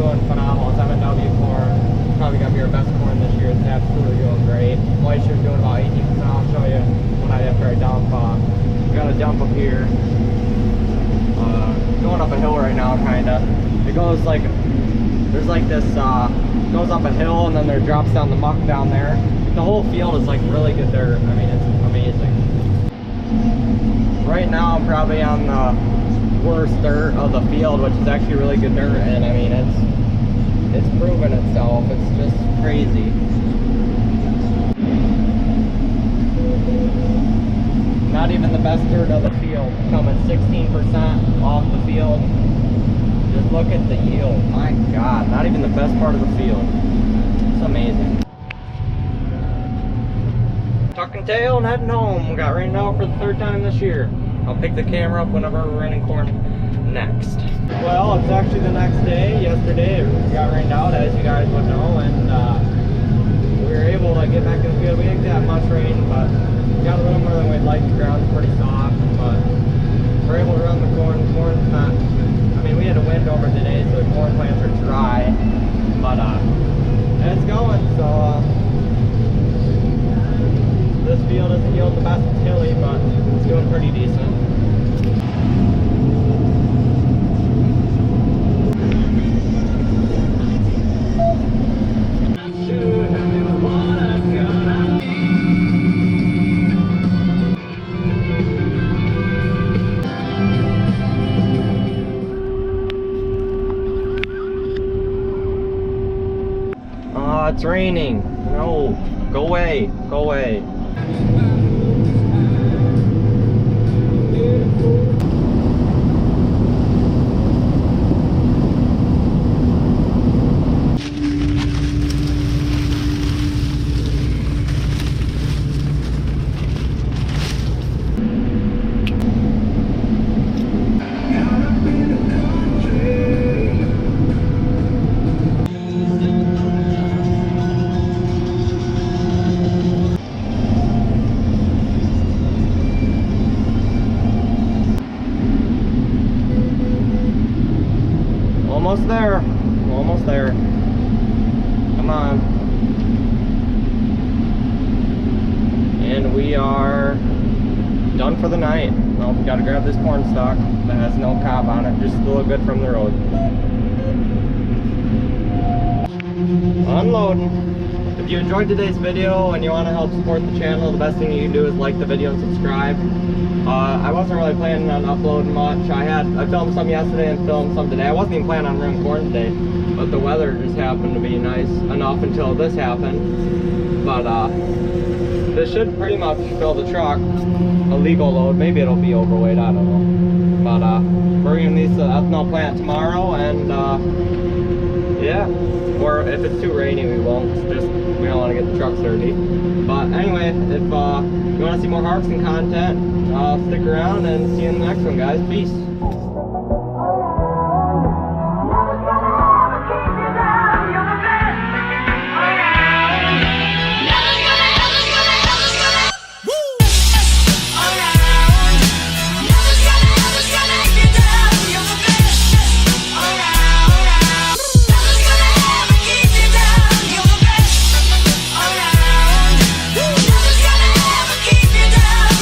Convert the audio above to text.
doing phenomenal. It's M&W corn. Probably got to be our best corn this year. It's absolutely doing great. White sugar's doing about 18%. I'll show you when after I dump. We got a dump up here. Going up a hill right now, kinda. It goes like, there's like this, goes up a hill and then there drops down the muck down there. The whole field is like really good dirt. I mean, it's amazing. Right now I'm probably on the worst dirt of the field, which is actually really good dirt, and I mean it's proven itself. It's just crazy. Not even the best dirt of the field, coming 16% off the field. Just look at the yield. My God, not even the best part of the field. It's amazing. Tucking tail and heading home. We got rained out for the 3rd time this year. I'll pick the camera up whenever we're raining corn next. Well, it's actually the next day. Yesterday it got rained out, as you guys would know, and we were able to get back in the field. We didn't get that much rain, but we got a little more than we'd like. The ground's pretty soft, but we're able to run the corn. The corn's not, I mean, we had a wind over today, so the corn plants are dry, but it's going, so this field isn't yielding the best hilly, but it's doing pretty decent. Oh, it's raining. No, go away, go away. Almost there. Almost there. Come on. And we are done for the night. Well, we gotta grab this corn stalk that has no cob on it, just to look good from the road. Unloading. If you enjoyed today's video and you want to help support the channel, the best thing you can do is like the video and subscribe. I wasn't really planning on uploading much. I filmed some yesterday and filmed some today. I wasn't even planning on running corn today, but the weather just happened to be nice enough until this happened. But this should pretty much fill the truck. A legal load. Maybe it'll be overweight, I don't know. But we're gonna need the ethanol plant tomorrow, and yeah. Or if it's too rainy, we won't. It's just we don't want to get the trucks dirty. But anyway, if you want to see more harvesting content, stick around and see you in the next one, guys. Peace.